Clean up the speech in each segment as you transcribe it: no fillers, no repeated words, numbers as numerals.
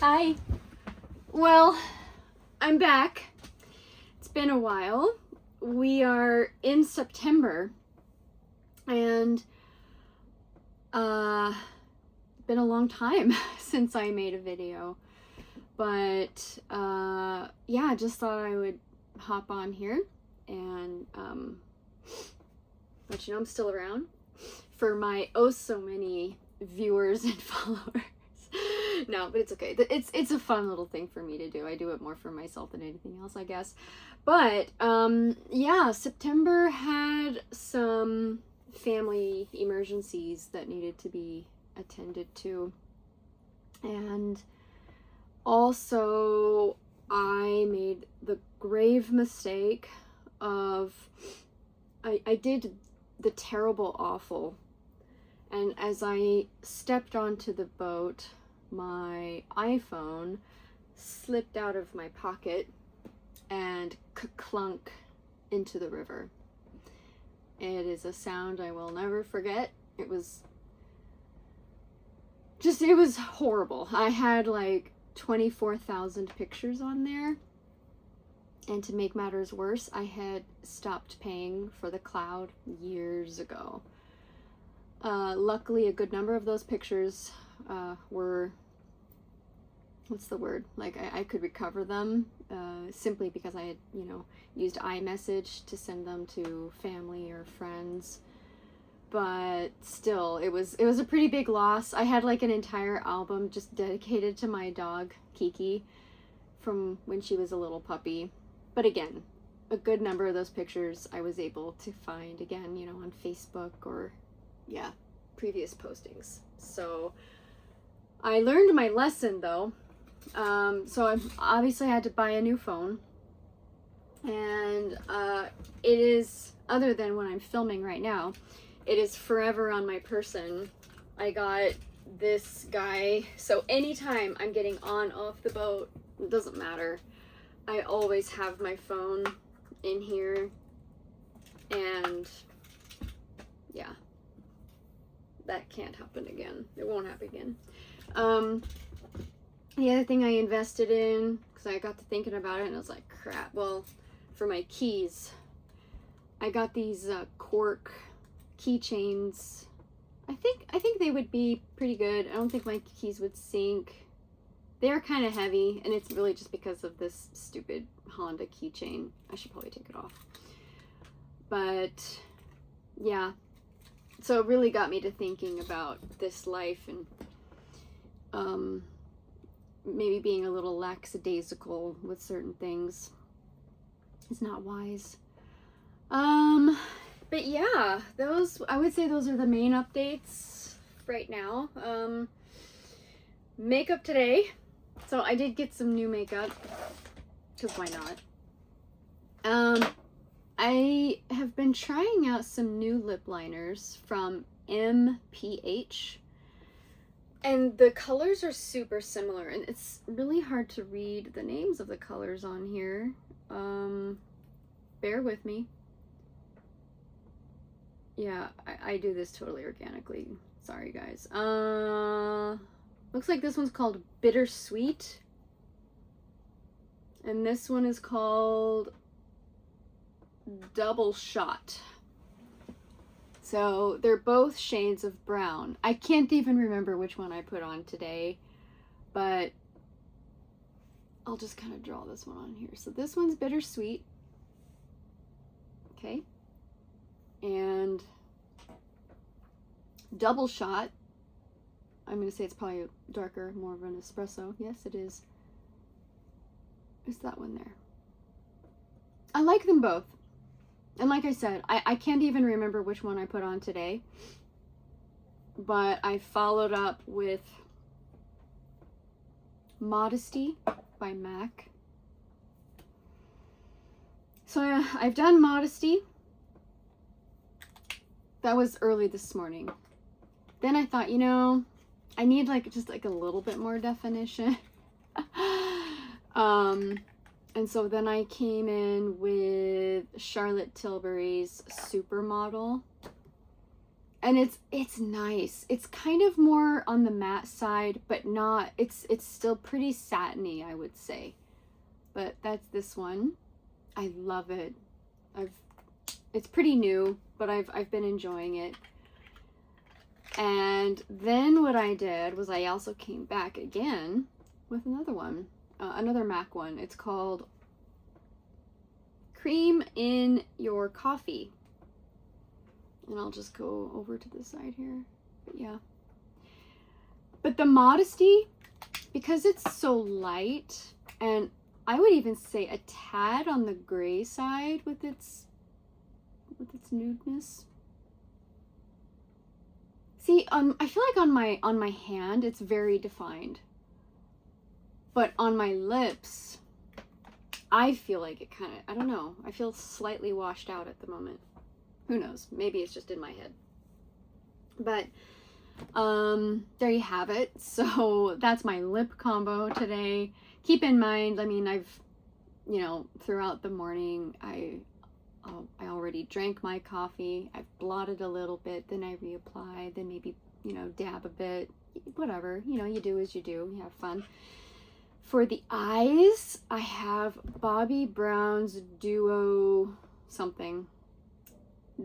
Hi. Well, I'm back. It's been a while. We are in September, and been a long time since I made a video. But yeah, I just thought I would hop on here and let you know I'm still around for my oh so many viewers and followers. No, but it's okay. It's a fun little thing for me to do. I do it more for myself than anything else, I guess. But yeah, September had some family emergencies that needed to be attended to. And also I made the grave mistake of I did the terrible awful. And as I stepped onto the boat, my iPhone slipped out of my pocket and clunk into the river. It is a sound I will never forget. It was horrible. I had like 24,000 pictures on there. And to make matters worse, I had stopped paying for the cloud years ago. Luckily, a good number of those pictures were, what's the word? Like, I could recover them simply because I had, used iMessage to send them to family or friends. But still, it was a pretty big loss. I had like an entire album just dedicated to my dog, Kiki, from when she was a little puppy. But again, a good number of those pictures I was able to find again, on Facebook or, yeah, previous postings. So I learned my lesson though. So I obviously had to buy a new phone. And it is, other than when I'm filming right now, it is forever on my person. I got this guy, so anytime I'm getting on off the boat, it doesn't matter, I always have my phone in here. And yeah, that can't happen again. It won't happen again. The other thing I invested in, because I got to thinking about it and I was like, crap, well, for my keys, I got these cork keychains. I think they would be pretty good. I don't think my keys would sink. They're kind of heavy, and it's really just because of this stupid Honda keychain. I should probably take it off. But yeah, so it really got me to thinking about this life and maybe being a little lackadaisical with certain things is not wise. But yeah, I would say those are the main updates right now. Makeup today. So I did get some new makeup, because why not? I have been trying out some new lip liners from M.Ph. And the colors are super similar, and it's really hard to read the names of the colors on here. Bear with me. Yeah, I do this totally organically. Sorry, guys. Looks like this one's called Bittersweet. And this one is called Doubleshot. So they're both shades of brown. I can't even remember which one I put on today, but I'll just kind of draw this one on here. So this one's Bittersweet. Okay. And Doubleshot, I'm going to say it's probably darker, more of an espresso. Yes, it is. Is that one there? I like them both. And like I said, I can't even remember which one I put on today. But I followed up with Modesty by MAC. So I've done Modesty. That was early this morning. Then I thought, I need just a little bit more definition. And so then I came in with Charlotte Tilbury's Supermodel. And it's nice. It's kind of more on the matte side, but not, it's still pretty satiny, I would say. But that's this one. I love it. It's pretty new, but I've been enjoying it. And then what I did was I also came back again with another one, another MAC one. It's called Creme in Your Coffee. And I'll just go over to the side here. But yeah. But the Modesty, because it's so light, and I would even say a tad on the gray side with its nudeness. See, I feel like on my hand it's very defined, but on my lips, I feel like it kind of, I don't know, I feel slightly washed out at the moment. Who knows? Maybe it's just in my head. But there you have it. So that's my lip combo today. Keep in mind, I mean, I've, you know, throughout the morning, I already drank my coffee. I've blotted a little bit, then I reapply, then maybe, you know, dab a bit, whatever, you know, you do as you do, you have fun. For the eyes, I have Bobbi Brown's Duo something.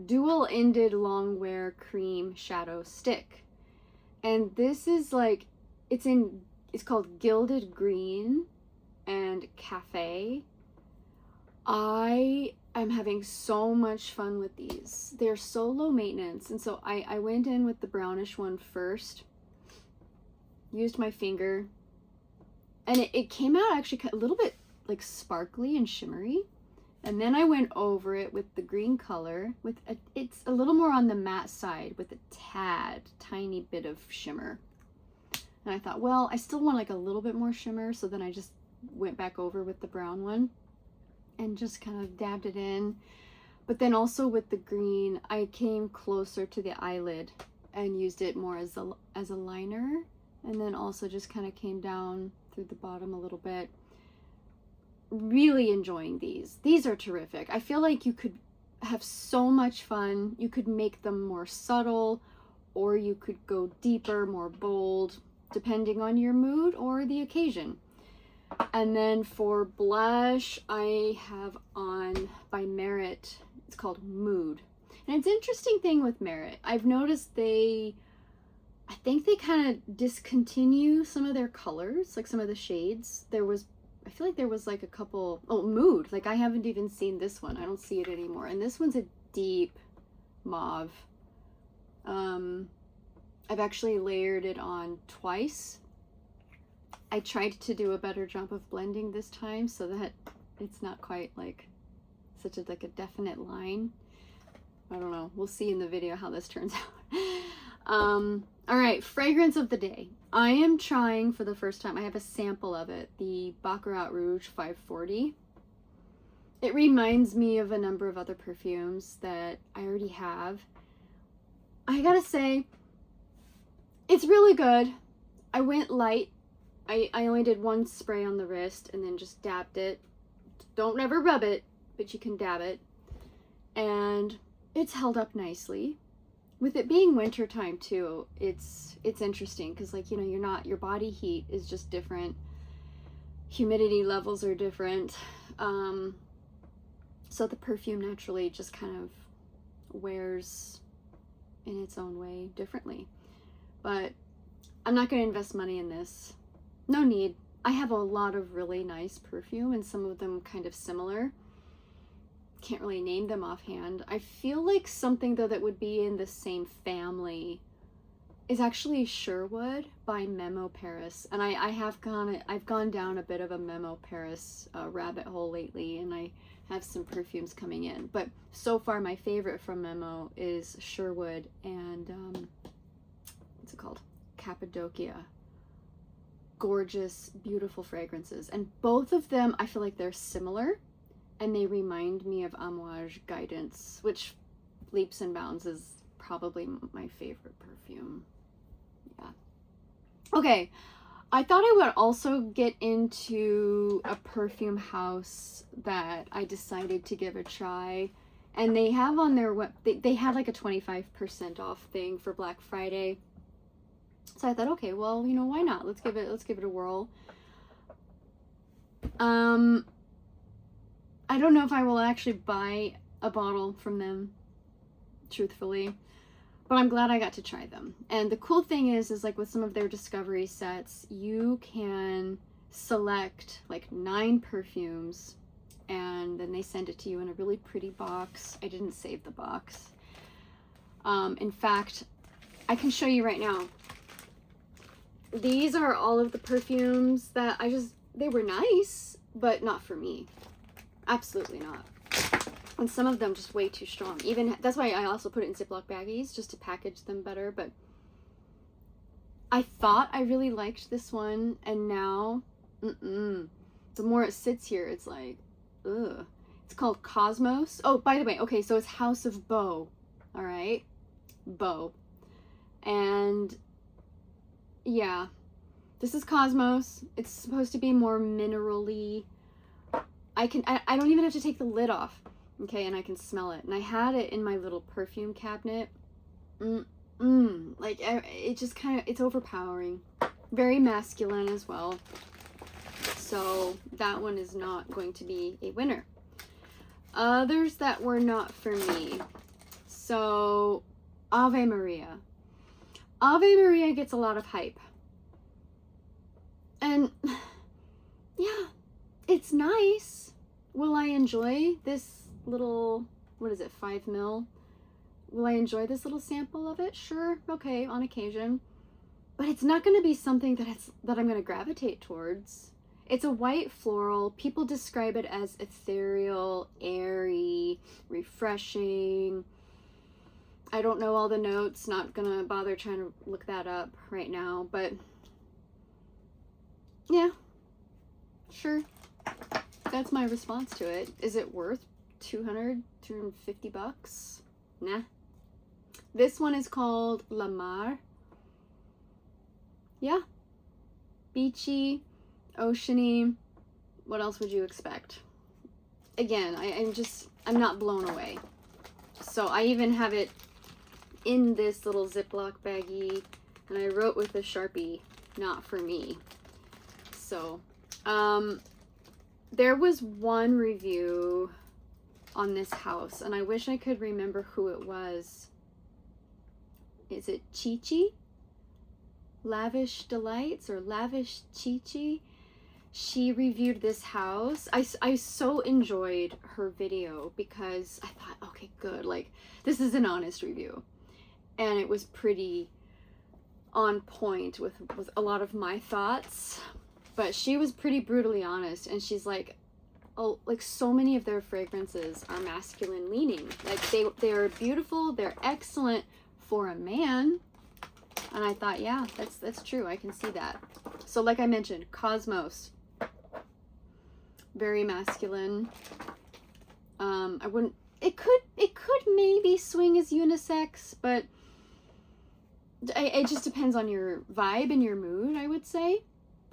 Dual-ended long-wear cream shadow stick. And this is like, it's called Gilded Green and Cafe. I am having so much fun with these. They're so low maintenance. And so I went in with the brownish one first, used my finger, and it came out actually a little bit like sparkly and shimmery. And then I went over it with the green color, it's a little more on the matte side with a tiny bit of shimmer. And I thought, well, I still want like a little bit more shimmer, so then I just went back over with the brown one and just kind of dabbed it in. But then also with the green, I came closer to the eyelid and used it more as a liner, and then also just kind of came down through the bottom a little bit. Really enjoying these. These are terrific. I feel like you could have so much fun. You could make them more subtle, or you could go deeper, more bold, depending on your mood or the occasion. And then for blush, I have on by Merit, it's called Mood. And it's an interesting thing with Merit. I've noticed I think they kind of discontinue some of their colors, like some of the shades. I feel like there was like a couple, Mood, like I haven't even seen this one. I don't see it anymore. And this one's a deep mauve. I've actually layered it on twice. I tried to do a better job of blending this time so that it's not quite like such a definite line. I don't know. We'll see in the video how this turns out. All right, fragrance of the day. I am trying for the first time, I have a sample of it, the Baccarat Rouge 540. It reminds me of a number of other perfumes that I already have. I gotta say, it's really good. I went light. I only did one spray on the wrist and then just dabbed it. Don't ever rub it, but you can dab it. And it's held up nicely. With it being winter time too, it's interesting because, like, you know, your body heat is just different. Humidity levels are different. So the perfume naturally just kind of wears in its own way differently. But I'm not going to invest money in this. No need. I have a lot of really nice perfume and some of them kind of similar. Can't really name them offhand. I feel like something though that would be in the same family is actually Sherwood by M.Ph. And I've gone down a bit of a M.Ph. Rabbit hole lately, and I have some perfumes coming in. But so far my favorite from M.O. is Sherwood and what's it called? Cappadocia. Gorgeous, beautiful fragrances. And both of them, I feel like they're similar. And they remind me of Amarige Guidance, which leaps and bounds is probably my favorite perfume. Yeah. Okay, I thought I would also get into a perfume house that I decided to give a try. And they have on their web, they had like a 25% off thing for Black Friday. So I thought, okay, well, you know, why not? Let's give it a whirl. I don't know if I will actually buy a bottle from them, truthfully, but I'm glad I got to try them. And the cool thing is like with some of their discovery sets, you can select like 9 perfumes, and then they send it to you in a really pretty box. I didn't save the box. In fact, I can show you right now. These are all of the perfumes that they were nice, but not for me. Absolutely not. And some of them just way too strong. Even, that's why I also put it in Ziploc baggies, just to package them better. But I thought I really liked this one, and now, the more it sits here, it's like, ugh. It's called Cosmos. Oh, by the way, okay, so it's House of Beau. All right, Beau. And yeah, this is Cosmos. It's supposed to be more mineral-y. I don't even have to take the lid off, okay, and I can smell it. And I had it in my little perfume cabinet. Like, it just kind of, it's overpowering. Very masculine as well. So that one is not going to be a winner. Others that were not for me. So, Ave Maria. Ave Maria gets a lot of hype. And, yeah, it's nice. Will I enjoy this little, what is it, 5 ml? Will I enjoy this little sample of it? Sure, okay, on occasion. But it's not going to be something that I'm going to gravitate towards. It's a white floral. People describe it as ethereal, airy, refreshing. I don't know all the notes. Not going to bother trying to look that up right now. But yeah, sure. That's my response to it. Is it worth $250? Nah. This one is called La Mar. Yeah. Beachy, oceany. What else would you expect? Again, I'm not blown away. So I even have it in this little Ziploc baggie, and I wrote with a Sharpie, not for me. So, there was one review on this house, and I wish I could remember who it was. Is it Chi-Chi? Lavish Delights or Lavish Chi-Chi? She reviewed this house. I so enjoyed her video because I thought, okay, good. Like, this is an honest review. And it was pretty on point with a lot of my thoughts. But she was pretty brutally honest. And she's like, oh, like so many of their fragrances are masculine leaning. Like they are beautiful. They're excellent for a man. And I thought, yeah, that's true. I can see that. So like I mentioned, Cosmos, very masculine. It could maybe swing as unisex, but it just depends on your vibe and your mood, I would say.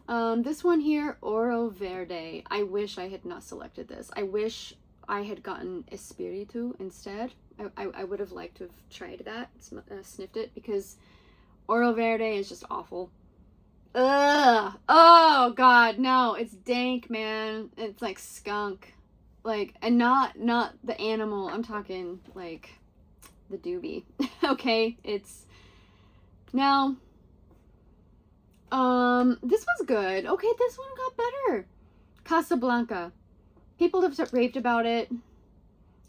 This one here, Oro Verde. I wish I had not selected this. I wish I had gotten Espiritu instead. I would have liked to have tried that, sniffed it, because Oro Verde is just awful. Ugh. Oh god, no, it's dank, man. It's like skunk. Like, and not the animal. I'm talking like the doobie. Okay, it's now this one's good. Okay, this one got better. Casablanca. People have raved about it.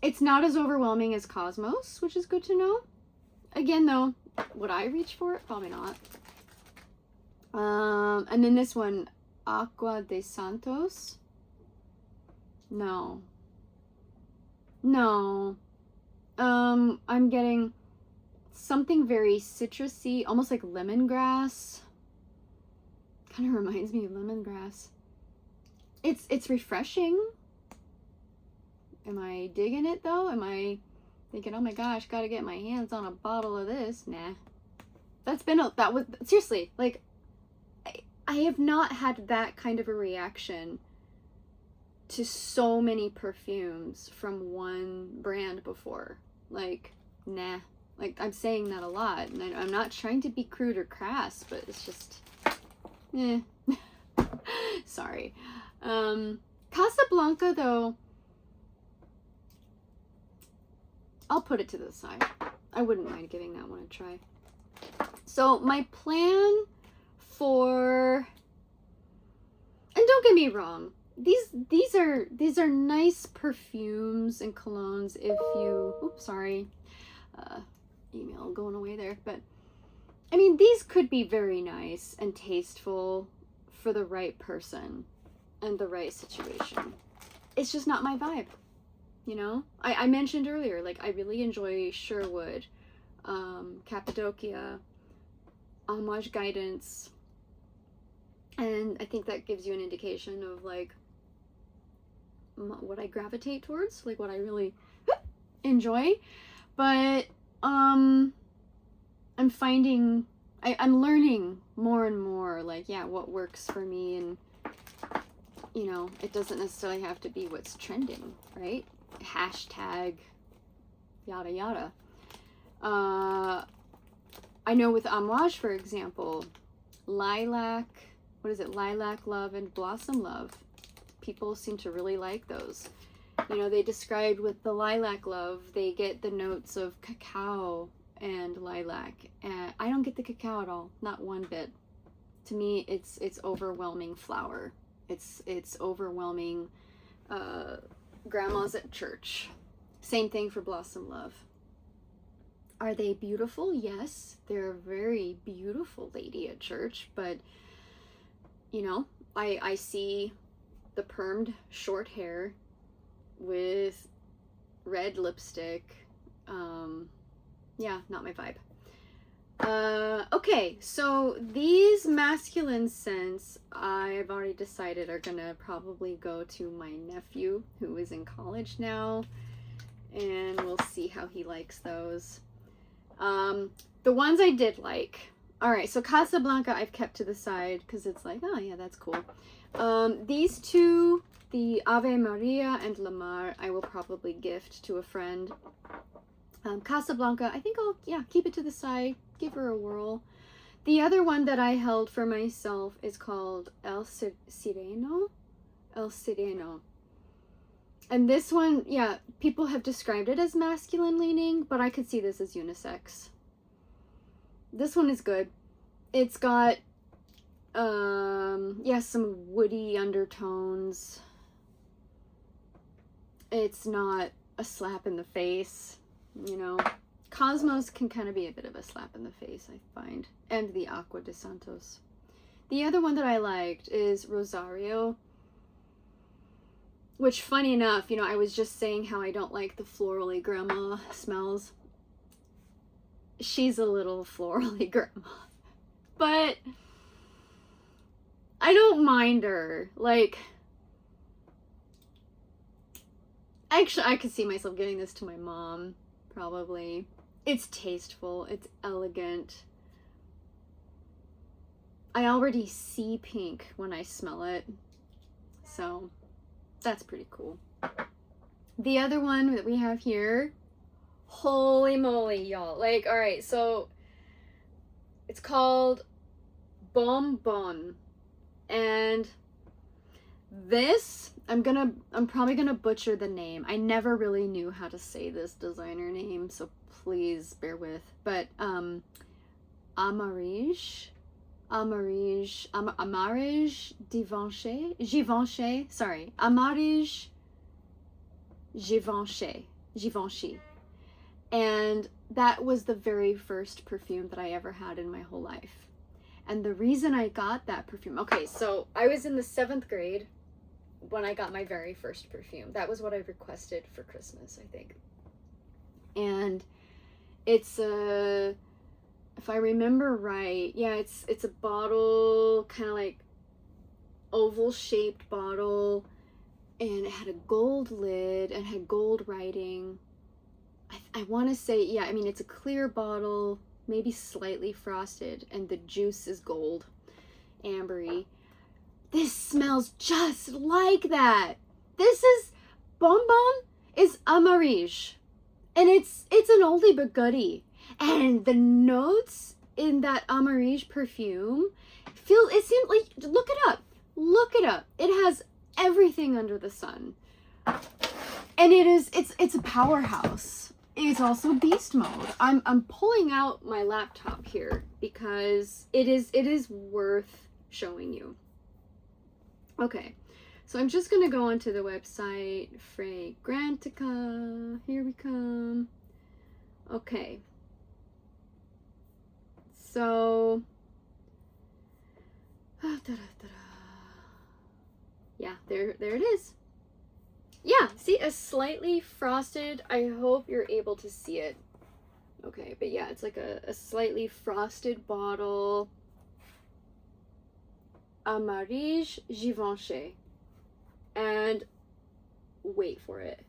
It's not as overwhelming as Cosmos, which is good to know. Again, though, would I reach for it? Probably not. And then this one, Agua de Santos. No. I'm getting something very citrusy, almost like lemongrass. Kind of reminds me of lemongrass. It's refreshing. Am I digging it though? Am I thinking, oh my gosh, gotta get my hands on a bottle of this? Nah. That was seriously, like, I have not had that kind of a reaction to so many perfumes from one brand before. Like, nah. Like, I'm saying that a lot, and I'm not trying to be crude or crass, but it's just, eh. Sorry. Casablanca, though, I'll put it to the side. I wouldn't mind giving that one a try. So my plan for, and don't get me wrong, these are nice perfumes and colognes if you, oops, sorry, email going away there, but I mean, these could be very nice and tasteful for the right person and the right situation. It's just not my vibe, you know? I mentioned earlier, like, I really enjoy Sherwood, Cappadocia, Homage Guidance, and I think that gives you an indication of, like, what I gravitate towards, like, what I really enjoy. But I'm finding, I'm learning more and more, like, yeah, what works for me, and, you know, it doesn't necessarily have to be what's trending, right? Hashtag yada yada. I know with Amarige, for example, Lilac, what is it, Lilac Love and Blossom Love, people seem to really like those. You know, they described with the Lilac Love, they get the notes of cacao and lilac, and I don't get the cacao at all, not one bit. To me, it's overwhelming flower. It's overwhelming grandmas at church. Same thing for Blossom Love. Are they beautiful? Yes, they're a very beautiful lady at church, but, you know, I see the permed short hair with red lipstick. Yeah, not my vibe. Okay, so these masculine scents, I've already decided are gonna probably go to my nephew, who is in college now, and we'll see how he likes those. The ones I did like, all right, so Casablanca I've kept to the side because it's like, oh yeah, that's cool. These two, the Ave Maria and La Mar, I will probably gift to a friend. Casablanca, I think I'll, yeah, keep it to the side, give her a whirl. The other one that I held for myself is called Sireno. El Sireno. And this one, yeah, people have described it as masculine leaning, but I could see this as unisex. This one is good. It's got, yeah, some woody undertones. It's not a slap in the face, you know. Cosmos can kind of be a bit of a slap in the face, I find. And the Agua de Santos. The other one that I liked is Rosario. Which, funny enough, you know, I was just saying how I don't like the florally grandma smells. She's a little florally grandma. But I don't mind her. Like, actually, I could see myself giving this to my mom, probably. It's tasteful. It's elegant. I already see pink when I smell it. So that's pretty cool. The other one that we have here, holy moly, y'all. Like, all right, so it's called Bombon. And this, I'm probably gonna butcher the name. I never really knew how to say this designer name, so please bear with. But Amarige, Givenchy, sorry, Amarige, Givenchy. And that was the very first perfume that I ever had in my whole life. And the reason I got that perfume, okay, so I was in the 7th grade when I got my very first perfume. That was what I requested for Christmas, I think. And it's a, if I remember right, yeah, it's a bottle, kind of like oval shaped bottle, and it had a gold lid and had gold writing. I want to say, yeah, I mean, it's a clear bottle, maybe slightly frosted, and the juice is gold, ambery. This smells just like that. This is Bombon is Amarige. And it's an oldie but goodie. And the notes in that Amarige perfume it seemed like, look it up. Look it up. It has everything under the sun. And it's a powerhouse. It's also beast mode. I'm pulling out my laptop here because it is worth showing you. Okay. So I'm just going to go onto the website, Fragrantica. Here we come. Okay. So, yeah, there it is. Yeah, see, a slightly frosted, I hope you're able to see it. Okay, but yeah, it's like a slightly frosted bottle. Amarige Givenchy. And wait for it.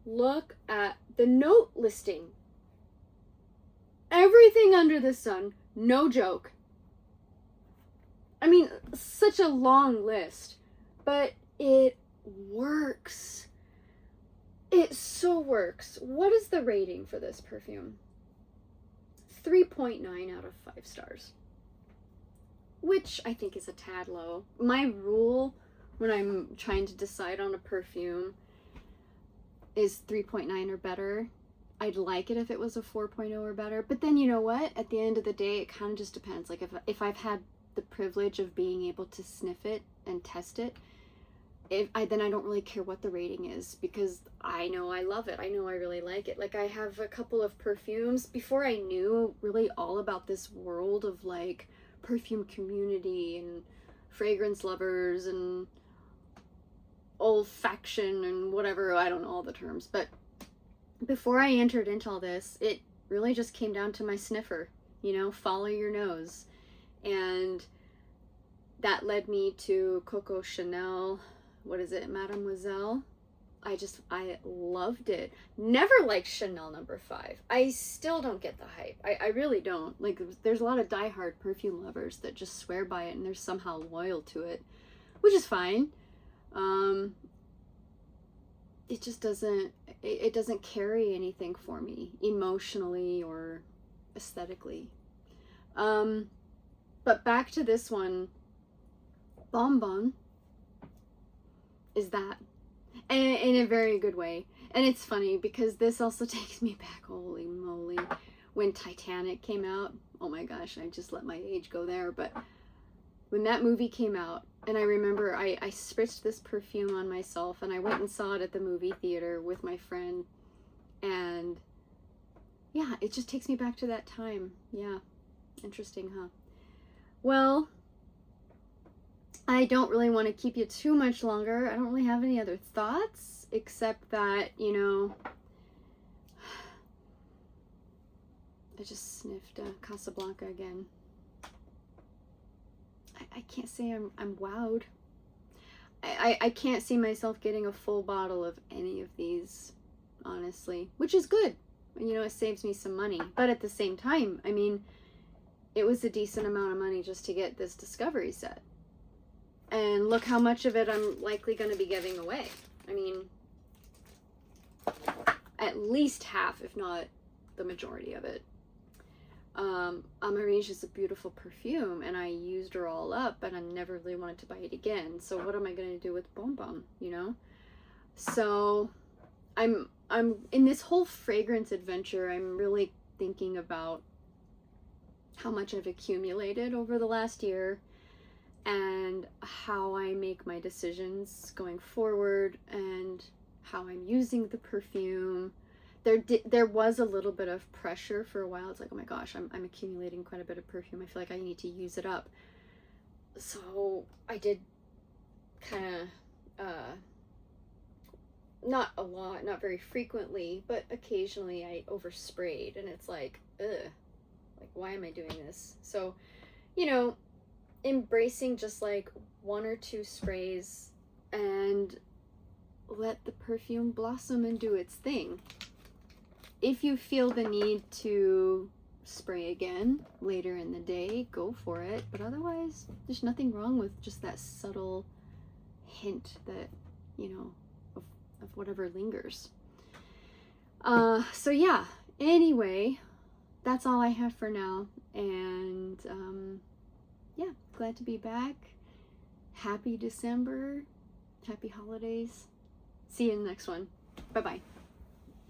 Look at the note listing. Everything under the sun, no joke. I mean, such a long list, but it works. It so works. What is the rating for this perfume? 3.9 out of 5 stars. Which I think is a tad low. My rule when I'm trying to decide on a perfume is 3.9 or better. I'd like it if it was a 4.0 or better. But then you know what? At the end of the day, it kind of just depends. Like if I've had the privilege of being able to sniff it and test it, then I don't really care what the rating is, because I know I love it. I know I really like it. Like I have a couple of perfumes before I knew really all about this world of like perfume community and fragrance lovers and olfaction and whatever, I don't know all the terms, but before I entered into all this, it really just came down to my sniffer, you know, follow your nose. And that led me to Coco Chanel, what is it, Mademoiselle? I loved it. Never liked Chanel No. 5. I still don't get the hype. I really don't. Like, there's a lot of diehard perfume lovers that just swear by it and they're somehow loyal to it, which is fine. It just doesn't, it doesn't carry anything for me emotionally or aesthetically. But back to this one, Bombon is that. And in a very good way. And it's funny because this also takes me back, holy moly, when Titanic came out. Oh my gosh, I just let my age go there. But when that movie came out, and I remember I spritzed this perfume on myself and I went and saw it at the movie theater with my friend. And yeah, it just takes me back to that time. Yeah, interesting, huh? Well, I don't really want to keep you too much longer. I don't really have any other thoughts, except that, you know, I just sniffed Casablanca again. I can't say I'm wowed. I can't see myself getting a full bottle of any of these, honestly, which is good. You know, it saves me some money. But at the same time, I mean, it was a decent amount of money just to get this discovery set. And look how much of it I'm likely going to be giving away. I mean, at least half, if not the majority of it. Amarige is a beautiful perfume, and I used her all up, and I never really wanted to buy it again. So what am I going to do with Bombon, you know? So I'm in this whole fragrance adventure, I'm really thinking about how much I've accumulated over the last year and how I make my decisions going forward and how I'm using the perfume. There was a little bit of pressure for a while. It's like, oh my gosh, I'm accumulating quite a bit of perfume. I feel like I need to use it up. So I did kind of, not a lot, not very frequently, but occasionally I oversprayed, and it's like, ugh, like, why am I doing this? So, you know, embracing just like 1 or 2 sprays and let the perfume blossom and do its thing. If you feel the need to spray again later in the day, go for it. But otherwise, there's nothing wrong with just that subtle hint that, you know, of whatever lingers. So yeah, anyway, that's all I have for now. And yeah, glad to be back. Happy December. Happy holidays. See you in the next one. Bye-bye.